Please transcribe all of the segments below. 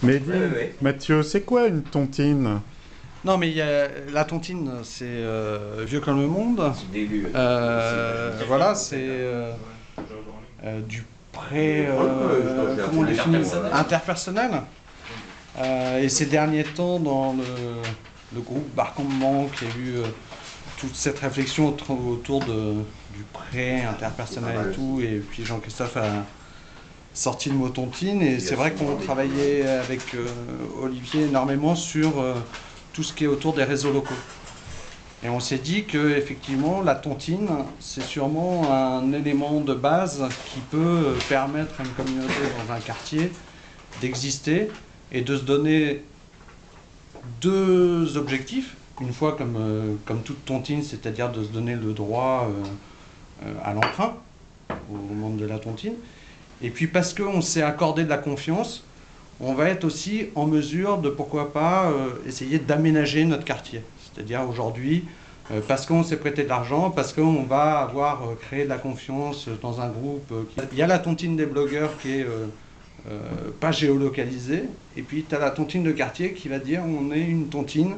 Mais dis, Mathieu, c'est quoi une tontine? Non, mais la tontine, c'est vieux comme le monde. Voilà, c'est du comment on définit, interpersonnel. Et ces derniers temps, dans le groupe Barcombement, qui a eu toute cette réflexion autour du prêt interpersonnel et tout, et puis Jean-Christophe a sorti le mot tontine, et c'est vrai qu'on travaillait avec Olivier énormément sur tout ce qui est autour des réseaux locaux. Et on s'est dit que effectivement la tontine, c'est sûrement un élément de base qui peut permettre à une communauté dans un quartier d'exister et de se donner deux objectifs. Une fois comme toute tontine, c'est-à-dire de se donner le droit à l'emprunt aux membres de la tontine. Et puis parce qu'on s'est accordé de la confiance, on va être aussi en mesure de, pourquoi pas, essayer d'aménager notre quartier. C'est-à-dire aujourd'hui, parce qu'on s'est prêté de l'argent, parce qu'on va avoir créé de la confiance dans un groupe. Il y a la tontine des blogueurs qui est pas géolocalisée, et puis tu as la tontine de quartier qui va dire on est une tontine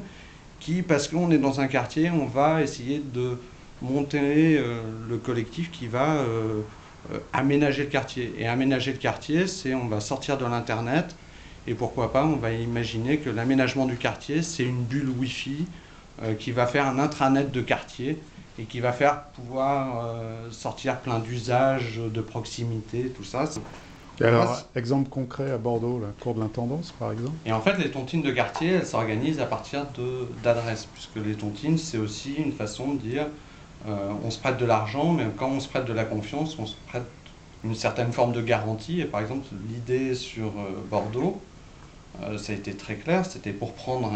qui, parce qu'on est dans un quartier, on va essayer de monter le collectif qui va aménager le quartier. Et aménager le quartier, c'est on va sortir de l'Internet, et pourquoi pas, on va imaginer que l'aménagement du quartier, c'est une bulle Wi-Fi qui va faire un intranet de quartier et qui va faire pouvoir sortir plein d'usages, de proximité, tout ça. Et alors, exemple concret à Bordeaux, la cour de l'intendance par exemple? Et en fait, les tontines de quartier, elles s'organisent à partir d'adresses, puisque les tontines, c'est aussi une façon de dire on se prête de l'argent, mais quand on se prête de la confiance, on se prête une certaine forme de garantie. Et par exemple, l'idée sur Bordeaux, ça a été très clair, c'était pour prendre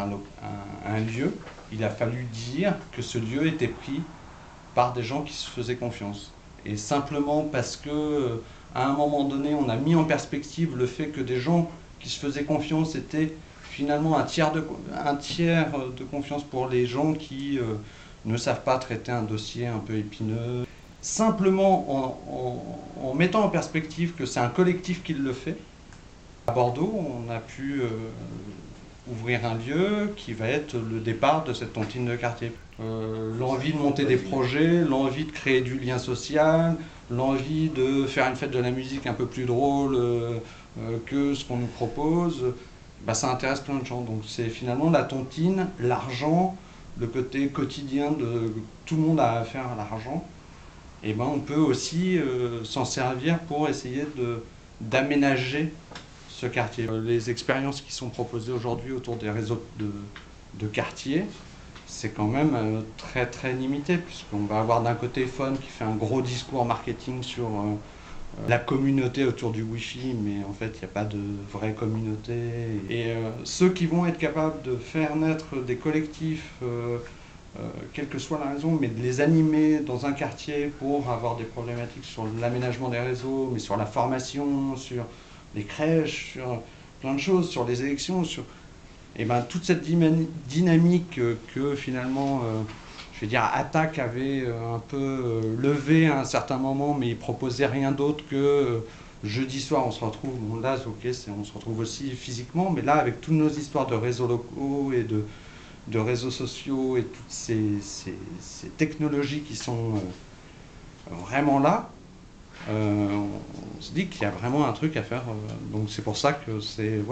un lieu, il a fallu dire que ce lieu était pris par des gens qui se faisaient confiance. Et simplement parce que à un moment donné, on a mis en perspective le fait que des gens qui se faisaient confiance étaient finalement un tiers de confiance pour les gens qui ne savent pas traiter un dossier un peu épineux. Simplement en mettant en perspective que c'est un collectif qui le fait. À Bordeaux, on a pu ouvrir un lieu qui va être le départ de cette tontine de quartier. L'envie de monter des projets, l'envie de créer du lien social, l'envie de faire une fête de la musique un peu plus drôle que ce qu'on nous propose, bah, ça intéresse plein de gens. Donc c'est finalement la tontine, l'argent, le côté quotidien de tout le monde a affaire à l'argent. Et ben on peut aussi s'en servir pour essayer d'aménager ce quartier. Les expériences qui sont proposées aujourd'hui autour des réseaux de quartiers, c'est quand même très très limité, puisqu'on va avoir d'un côté Fun qui fait un gros discours marketing sur la communauté autour du Wi-Fi, mais en fait il n'y a pas de vraie communauté. Et ceux qui vont être capables de faire naître des collectifs, quelle que soit la raison, mais de les animer dans un quartier pour avoir des problématiques sur l'aménagement des réseaux, mais sur la formation, sur les crèches, sur plein de choses, sur les élections, sur et ben, toute cette dynamique que finalement, je vais dire, Attaque avait un peu levé à un certain moment, mais il proposait rien d'autre que jeudi soir on se retrouve, bon là ok, on se retrouve aussi physiquement, mais là avec toutes nos histoires de réseaux locaux et de réseaux sociaux et toutes ces technologies qui sont vraiment là, on se dit qu'il y a vraiment un truc à faire. Donc c'est pour ça que c'est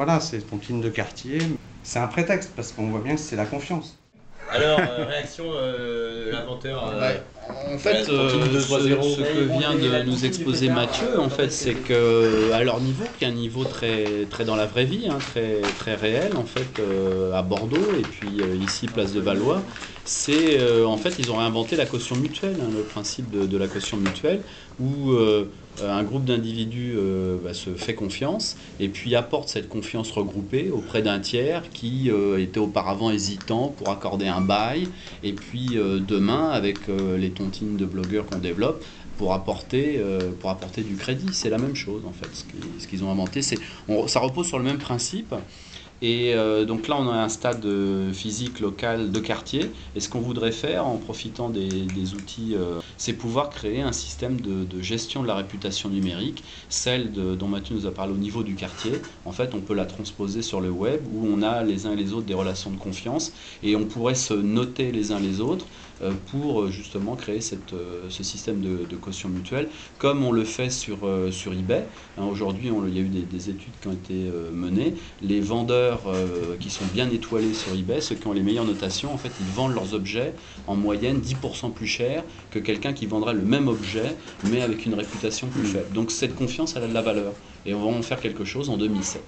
tontine de quartier. C'est un prétexte parce qu'on voit bien que c'est la confiance. Alors, réaction de l'inventeur En fait, ce que vient de nous exposer Mathieu, en fait, c'est que à leur niveau, qui est un niveau très, très dans la vraie vie, hein, très, très réel, en fait, à Bordeaux et puis ici, place de Valois, c'est en fait, ils ont réinventé la caution mutuelle, hein, le principe de la caution mutuelle, où un groupe d'individus se fait confiance et puis apporte cette confiance regroupée auprès d'un tiers qui était auparavant hésitant pour accorder un bail, et puis demain, avec les tontines de blogueurs qu'on développe, pour apporter du crédit. C'est la même chose en fait, ce qu'ils ont inventé. Ça repose sur le même principe. Et donc là, on a un stade physique local de quartier. Et ce qu'on voudrait faire en profitant des outils, c'est pouvoir créer un système de gestion de la réputation numérique, celle dont Mathieu nous a parlé au niveau du quartier. En fait, on peut la transposer sur le web où on a les uns et les autres des relations de confiance et on pourrait se noter les uns les autres pour justement créer ce système de caution mutuelle, comme on le fait sur eBay. Aujourd'hui, il y a eu des études qui ont été menées. Les vendeurs qui sont bien étoilés sur eBay, ceux qui ont les meilleures notations, en fait, ils vendent leurs objets en moyenne 10% plus cher que quelqu'un qui vendrait le même objet, mais avec une réputation plus faible. Donc cette confiance, elle a de la valeur. Et on va en faire quelque chose en 2007.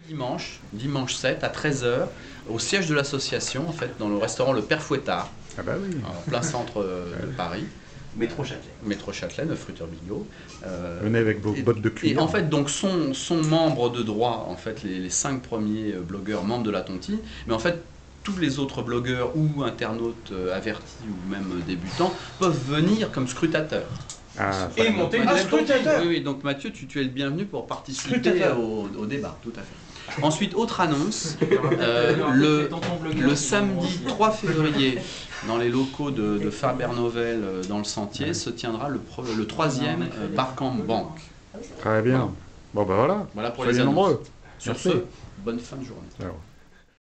Dimanche 7 à 13h, au siège de l'association, en fait, dans le restaurant Le Père Fouettard, Ah bah oui. en plein centre de Paris. Métro Châtelet. Métro Châtelet, 9 rue Turbigo. Venez avec vos bottes de cuir. Et en fait, donc, sont membres de droit, en fait, les 5 premiers blogueurs membres de la Tontine, mais en fait, tous les autres blogueurs ou internautes avertis ou même débutants peuvent venir comme scrutateurs. Ah, Et monter une scrutateur. Oui, donc Mathieu, tu es le bienvenu pour participer au débat, tout à fait. Ensuite, autre annonce, le samedi 3 février, dans les locaux de Faber Novel dans le Sentier, se tiendra le 3e Barcamp Banque. très bien. Bon bah voilà. Voilà pour Soyez les annonces. nombreux. Sur Merci. ce, bonne fin de journée. Alors.